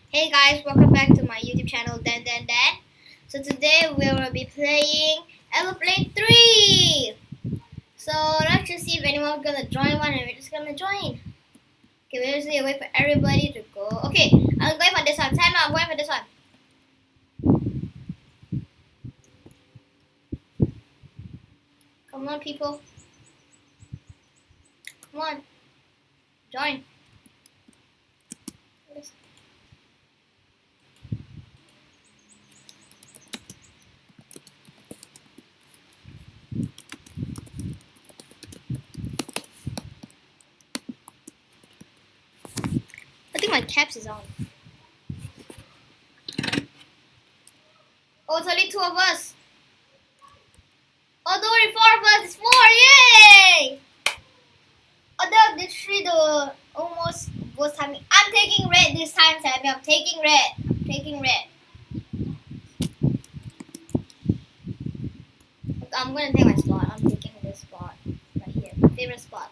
Hey guys, welcome back to my YouTube channel Dan. So today we will be playing Aeroplane 3. So let's just see if anyone's gonna join one and we're just gonna join. Okay, we'll just wait for everybody to go. Okay, I'm going for this one. Time out, I'm going for this one. Come on people. Come on. Join. I think my caps is on. Oh, it's only 2 of us. Oh, don't worry, 4 of us. It's 4. Yay! Although literally the almost was timing. I'm taking red this time, Sammy. I'm taking red. I'm gonna take my spot. I'm taking this spot right here. My favorite spot.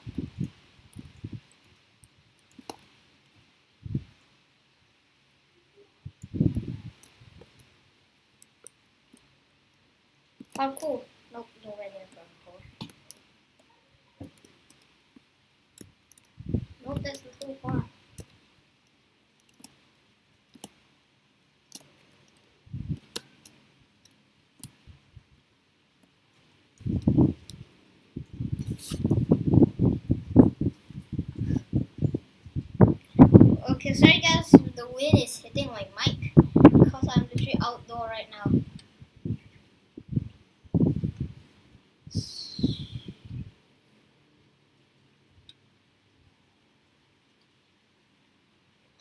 Oh, cool. Nope, no red in purple. Nope, that's too far. Okay, sorry guys, the wind is hitting my mic because I'm literally outdoor right now.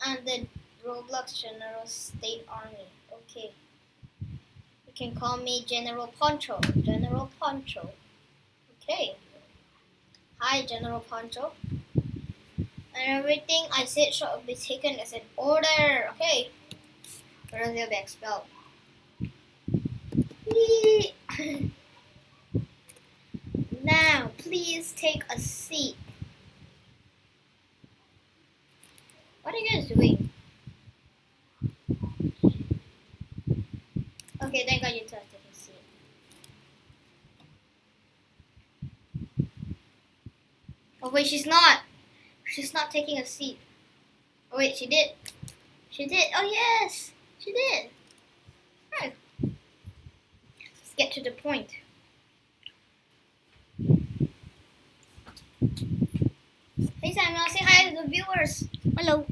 And the Roblox General State Army. Okay. You can call me General Poncho. General Poncho. Okay. Hi, General Poncho. And everything I said should be taken as an order. Okay. Or else they'll be expelled. Now, please take a seat. What are you guys doing? Okay, thank God you took a seat. Oh wait, she's not. She's not taking a seat. Oh wait, she did. She did. Oh yes, she did. Right. Let's get to the point. Hey Samuel, say hi to the viewers. Hello.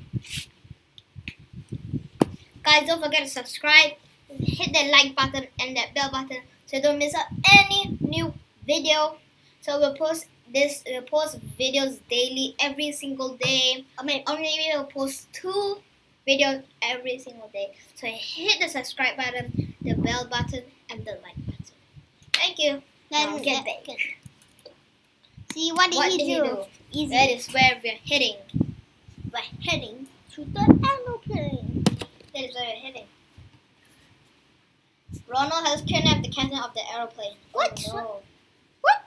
Guys, don't forget to subscribe, hit that like button and that bell button so you don't miss out any new video. So we'll post videos daily every single day. Maybe we'll post 2 videos every single day. So hit the subscribe button, the bell button, and the like button. Thank you. Now get back. See, what did he do? Easy. That is where we're heading. We're heading to the aeroplane. That is where we're heading. Ronald has kidnapped the captain of the aeroplane. What? Oh, no. What?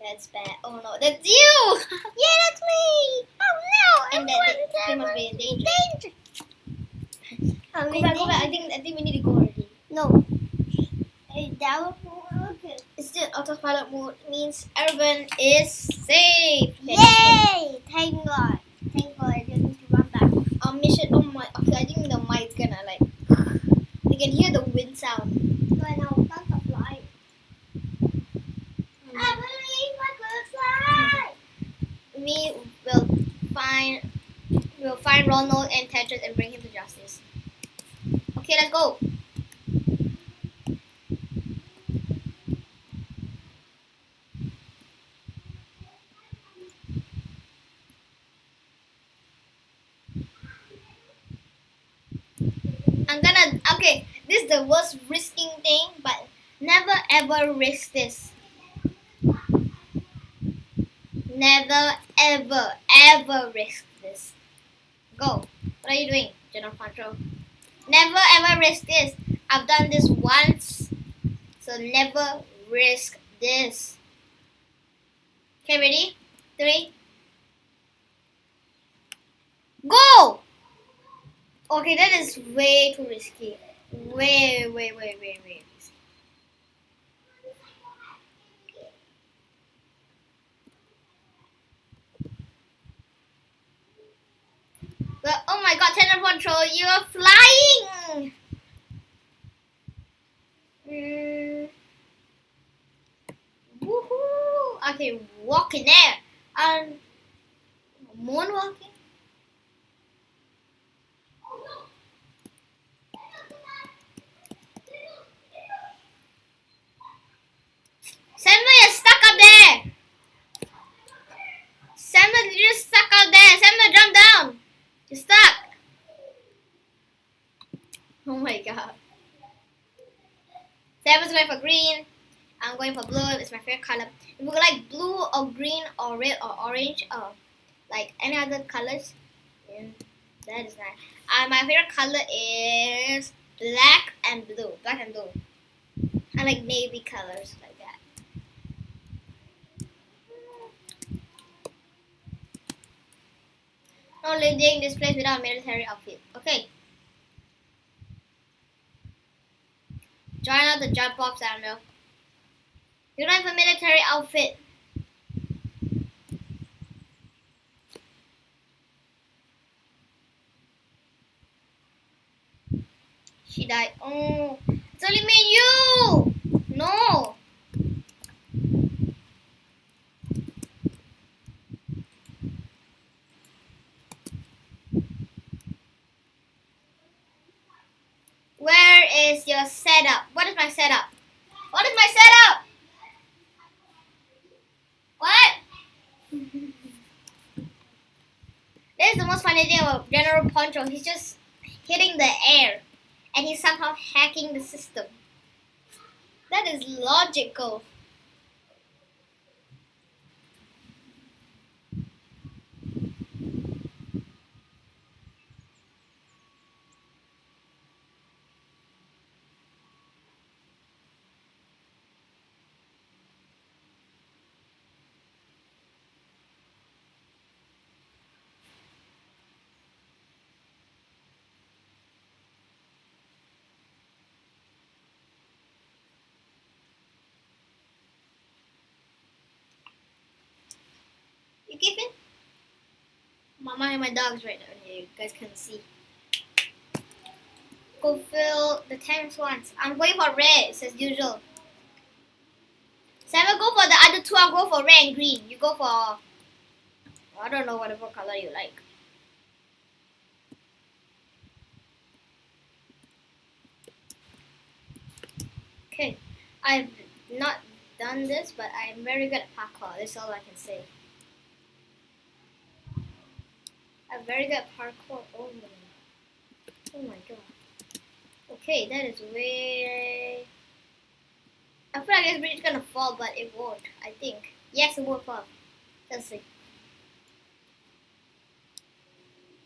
That's bad. Oh no, that's you! Yeah, that's me! Oh no! And that must be in danger. Go back. I think we need to go already. No. That was okay. It's still autopilot mode. Means everyone is safe. Yay! Thank God. I just need to run back. Our mission. Oh my. Okay, I think the mic's gonna like. You can hear the wind sound. So now start to fly. I believe I could fly. We will find Ronald and Tetris and bring him to justice. Okay, let's go. Okay, this is the worst risking thing, but never ever risk this. Never ever risk this. Go. What are you doing, General Control? Never ever risk this. I've done this once, so never risk this. Okay, ready? 3. Go! Okay, that is way too risky. Way risky. But oh my god, teleport troll, you are flying! Mm, woohoo! Okay, walk in there. Moonwalking? Selma, you're stuck up there! Selma, you're just stuck out there! Selma, jump down! You're stuck! Oh my god. Selma's going for green. I'm going for blue. It's my favorite color. If you like blue or green or red or orange or like any other colors, then that is nice. My favorite color is black and blue. Black and blue. I like navy colors like that. No leaving this place without a military outfit. Okay. Join out the jump off, Samuel. You don't have a military outfit. She died. Oh, it's only me and you. No. Where is your setup? What is my setup? What is my setup? What? This is the most funny thing about General Poncho. He's just hitting the air, and he's somehow hacking the system. That is logical. You keeping? Mama and my dog's right down here. You guys can see. Go fill the tanks once. I'm going for red, as usual. Simon, go for the other two. I'll go for red and green. You go for, I don't know, whatever color you like. Okay, I've not done this, but I'm very good at parkour. That's all I can say. I'm very good at parkour. Oh my god. Okay, that is way. I feel like this bridge is gonna fall, but it won't. I think. Yes, it will fall. Let's see.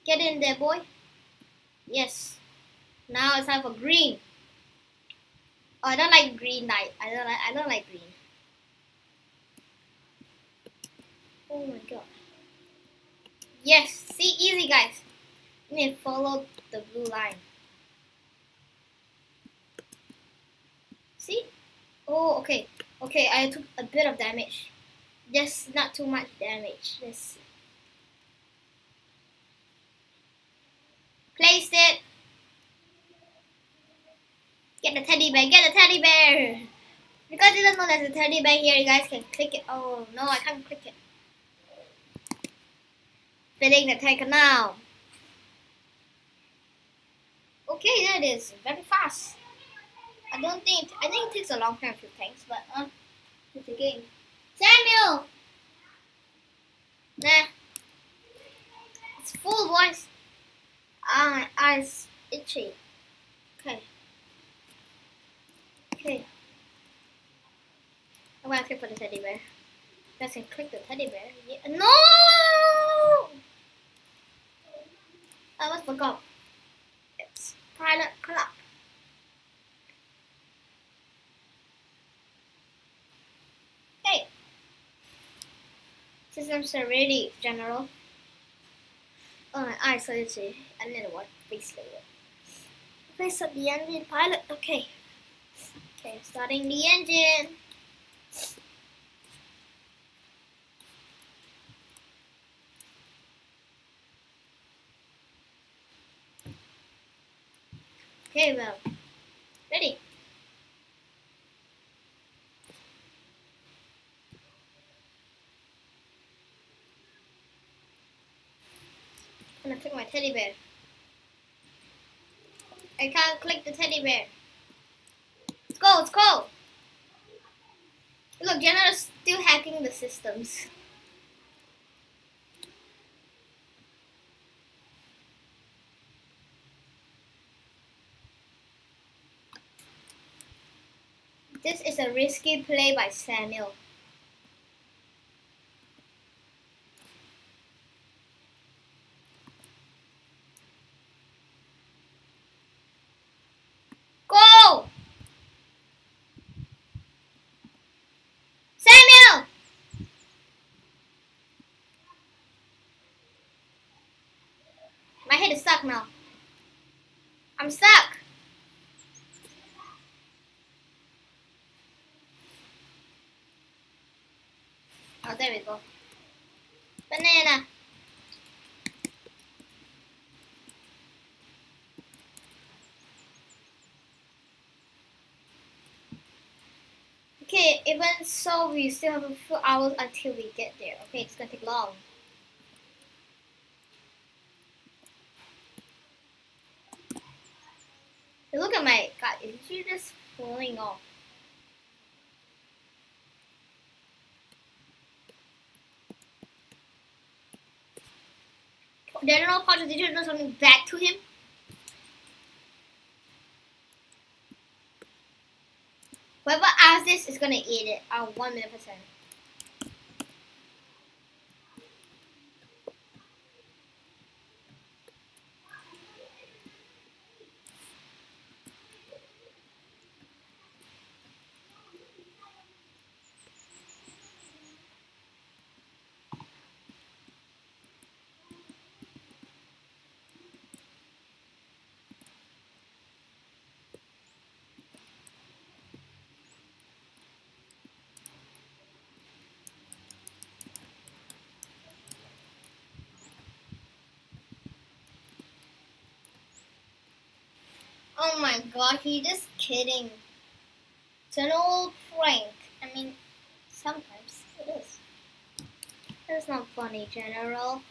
Get in there, boy. Yes. Now it's time for green. Oh, I don't like green light. I don't like green. Oh my god. Yes. See, easy guys. You need to follow the blue line. See? Oh, okay. Okay, I took a bit of damage. Just not too much damage. Let's see. Place it. Get the teddy bear. Get the teddy bear. Because you don't know there's a teddy bear here, you guys can click it. Oh no, I can't click it. Filling the tank now. Okay, that is very fast. I think it takes a long time to tanks, but it's a game. Samuel! Nah. It's full voice. My eyes itchy. Okay. Okay. I'm gonna click for the teddy bear. You guys can click the teddy bear. Yeah. No! I almost forgot. It's pilot clock. Hey! Systems are ready, General. Oh, my eyes so itchy. I need to basically it. Okay, so the engine pilot. Okay, starting the engine. Okay, well, ready. I'm gonna pick my teddy bear. I can't click the teddy bear. Let's go, let's go. Look, Jenna's still hacking the systems. This is a risky play by Samuel. Go! Samuel! My head is stuck now. I'm stuck. Oh, there we go. Banana. Okay, even so, we still have a few hours until we get there. Okay, it's gonna take long. Look at my god, is she just falling off? General Potter, did you do something back to him? Whoever asks this is gonna eat it. 1,000,000%. Oh my god, he just kidding. It's an old prank. I mean, sometimes it is. That's not funny, General.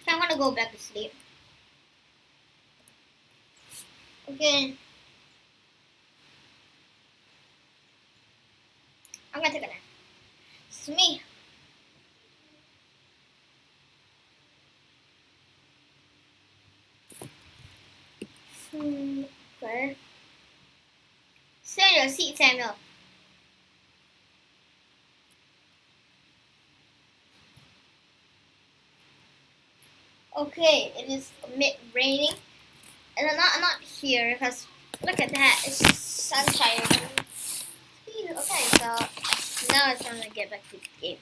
I want to go back to sleep. Okay. I'm gonna take a nap. It's me. Okay. Sit in your seat, Samuel. Okay, it is raining, and I'm not here because look at that, it's sunshine. Okay, so now it's time to get back to the game.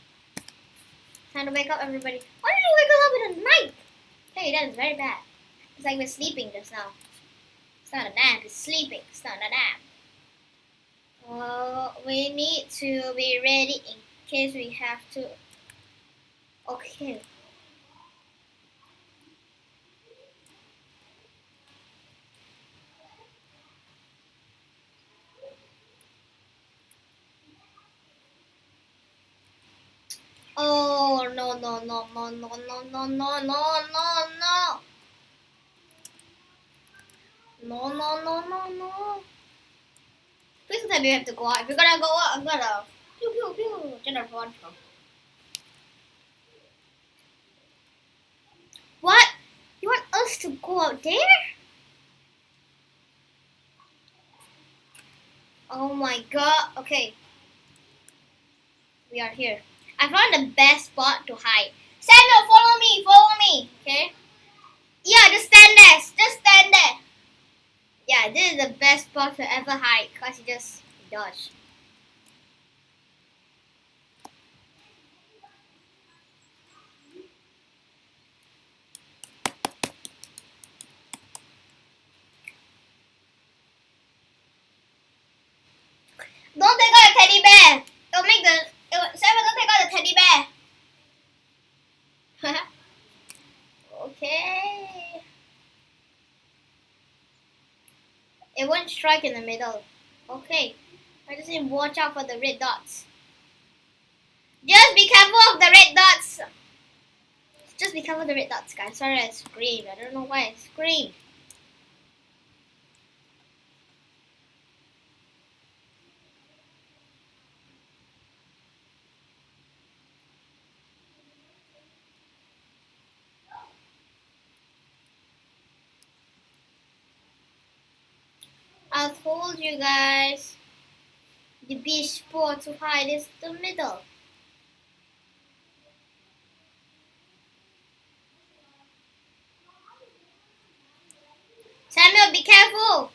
Time to wake up, everybody. Why did you wake us up in the night? Okay, that is very bad. It's like we're sleeping just now. It's not a nap, it's sleeping. It's not a nap. Well, we need to be ready in case we have to. Okay. Oh no no no no no no no no no no no. No, no, no, no, no. Please don't tell me we have to go out. If you're gonna go out, I'm gonna pew pew pew. General Potter. What? You want us to go out there? Oh my god. Okay. We are here. I found the best spot to hide. Samuel, follow me. Follow me. Okay? Yeah, just stand there. Just stand there. Yeah, this is the best spot to ever hide. Because you just dodge. It won't strike in the middle. Okay. I just need to watch out for the red dots. Just be careful of the red dots. Just be careful of the red dots, guys. Sorry I screamed. I don't know why I screamed. I told you guys. The best spot to hide is the middle. Samuel, be careful.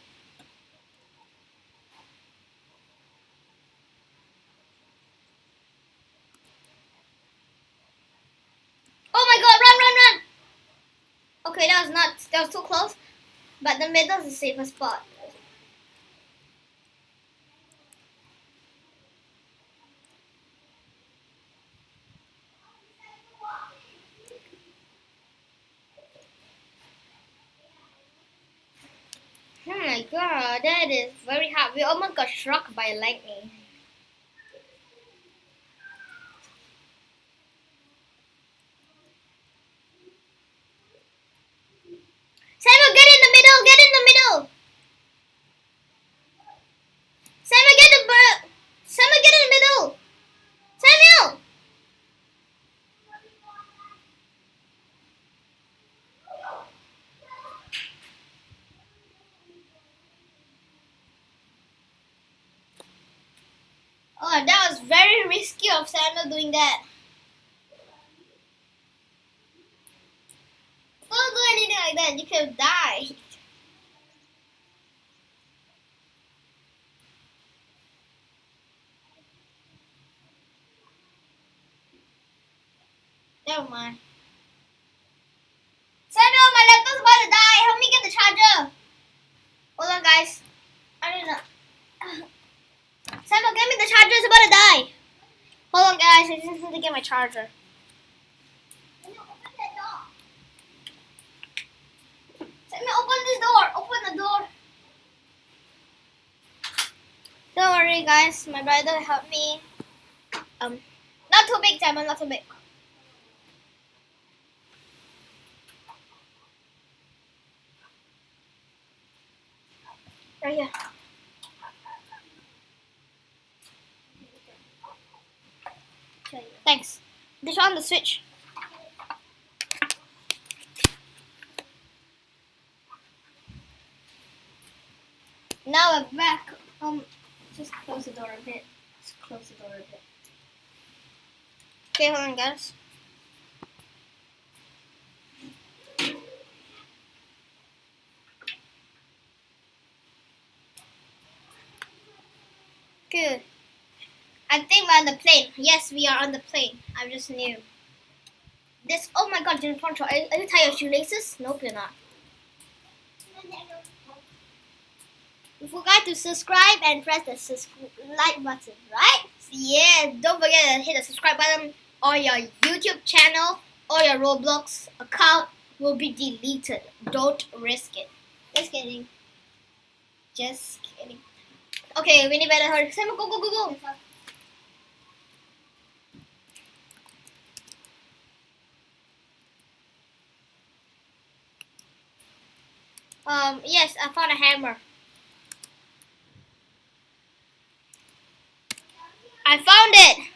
Oh my god, run, run, run. Okay, that was too close. But the middle is the safest spot. Oh my god, that is very hard. We almost got struck by lightning. Samuel, get in the middle, get in the middle. Samuel, Samuel, get in the middle. Samuel. Oh, that was very risky of Samuel doing that. Don't do anything like that. You could have died. Never mind. Samuel, my laptop's about to die. Help me get the charger. Hold on, guys. I don't know. Samuel, get me the charger. It's about to die. Hold on, guys. I just need to get my charger. Samuel, open this door. Open the door. Don't worry, guys. My brother helped me. Not too big, Samuel. Not too big. Right here. Thanks. Just on the switch. Now we're back. Just close the door a bit. Just close the door a bit. Okay, hold on, guys. Good. I think we're on the plane. Yes, we are on the plane. I just knew. This. Oh my God, Jim Poncho. Are you tie your shoelaces? Nope, you're not. You forgot to subscribe and press the like button, right? Yeah, don't forget to hit the subscribe button or your YouTube channel or your Roblox account will be deleted. Don't risk it. Just kidding. Just kidding. Okay, we need better hurry. Simon, go, go, go, go. Yes, I found a hammer. I found it.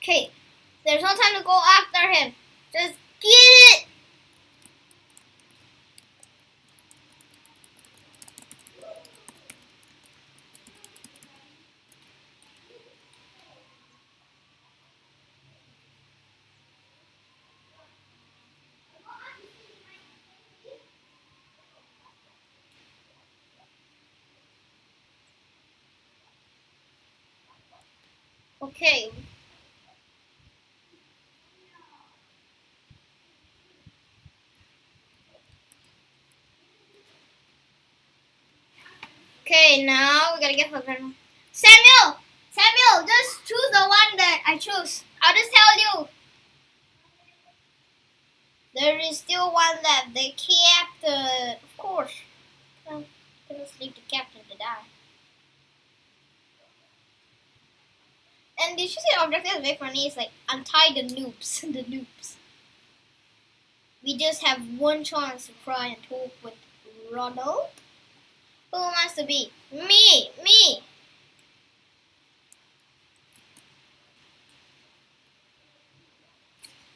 Okay, there's no time to go after him. Just get it. Okay. Okay, now we gotta get for Samuel! Samuel, just choose the one that I choose. I'll just tell you. There is still one left. The captain. Of course. No, let's leave the captain to die. And did you see the objective is very funny? It's like untie the noobs. The noobs. We just have one chance to try and talk with Ronald. Who wants to be? Me! Me!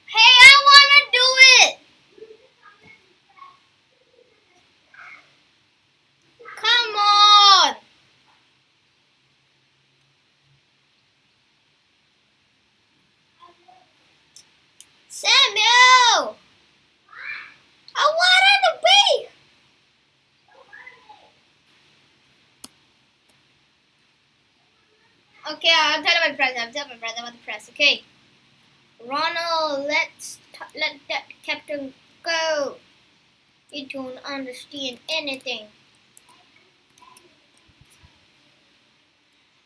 Hey, I wanna do it! Come on! Samuel! I wanted to be! Okay, I'll tell my brother. I'll tell my brother what to press. Okay. Ronald, let that captain go. You don't understand anything.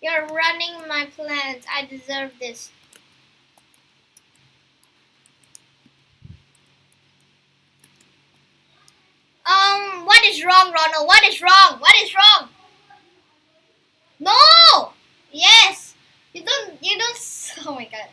You're running my plans. I deserve this. What is wrong, Ronald? What is wrong? What is wrong? No! Yes! You don't, oh my god.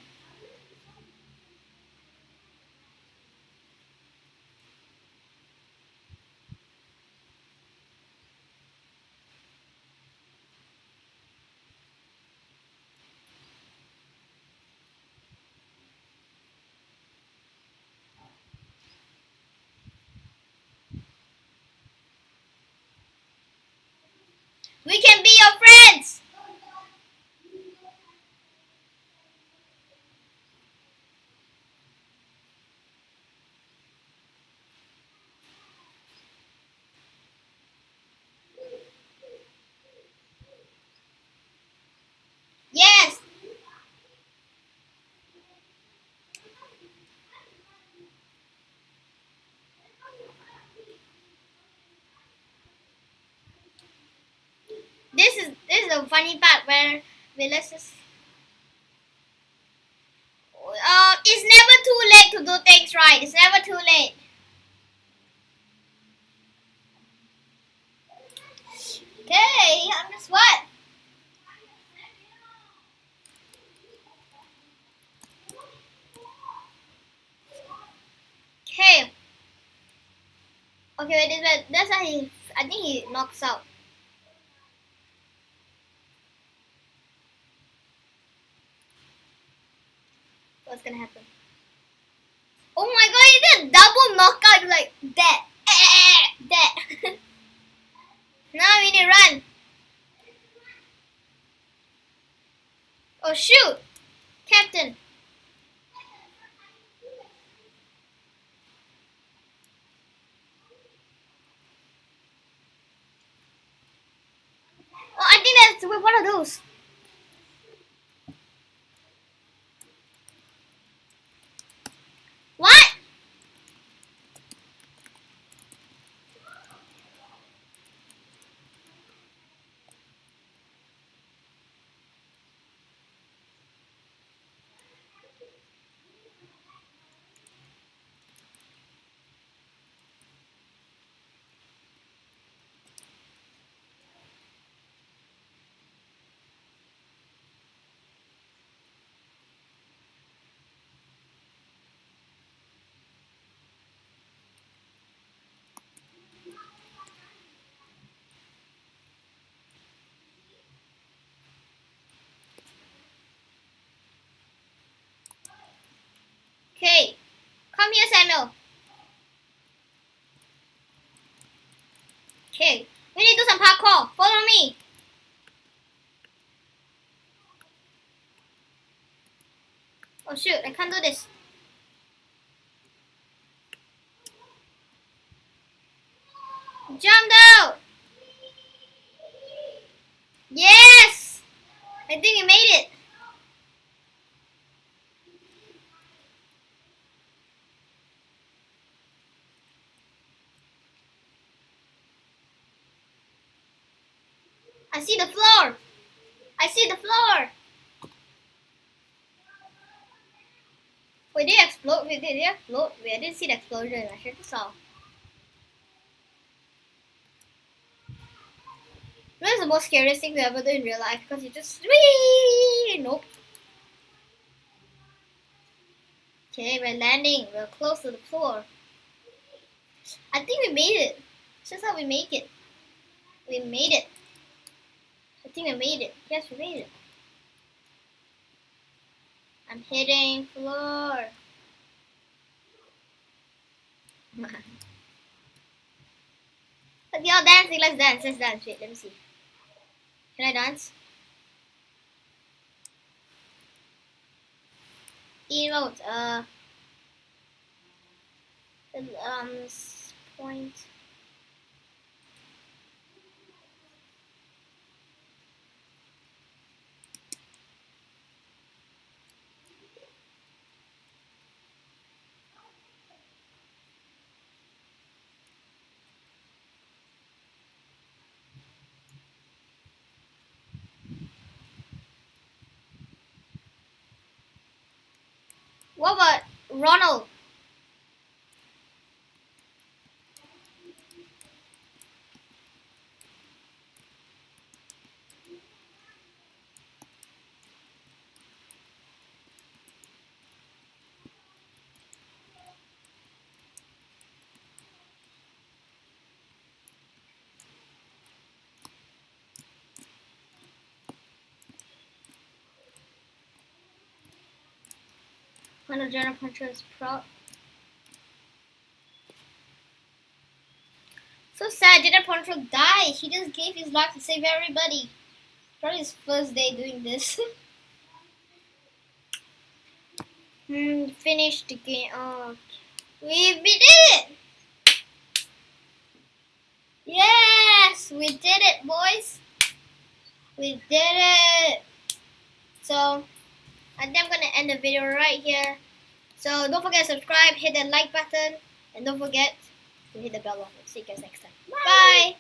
We can be your friends! Yes! This is the funny part where let's just it's never too late to do things right. It's never too late. Okay, I'm just what? Okay. Okay, wait, that's why I think he knocks out. What's gonna happen? Oh my god, he did a double knockout like that. That. Now we need to run. Oh shoot! Captain. Oh, I think that's one of those. What? Okay. Come here, Samuel. Okay. We need to do some parkour. Follow me. Oh shoot, I can't do this. Jump out! Yes! I think we made it. I see the floor. I see the floor. Wait, did it explode? Wait, did it explode? Wait, I didn't see the explosion. I should have saw. What is the most scariest thing to ever do in real life? Because you just nope. Okay, we're landing. We're close to the floor. I think we made it. It's just how we make it. We made it. I think we made it. Yes, we made it. I'm hitting floor. But y'all dancing. Let's dance. Let's dance. Wait, let me see. Can I dance? Emote. Point. What about Ronald? One of General Puncher's pro. So sad, General Puncher died. He just gave his life to save everybody. Probably his first day doing this. Finished the game. Oh, we did it! Yes, we did it, boys. We did it. So, I think I'm gonna end the video right here. So don't forget to subscribe, hit the like button, and don't forget to hit the bell button. See you guys next time. Bye. Bye.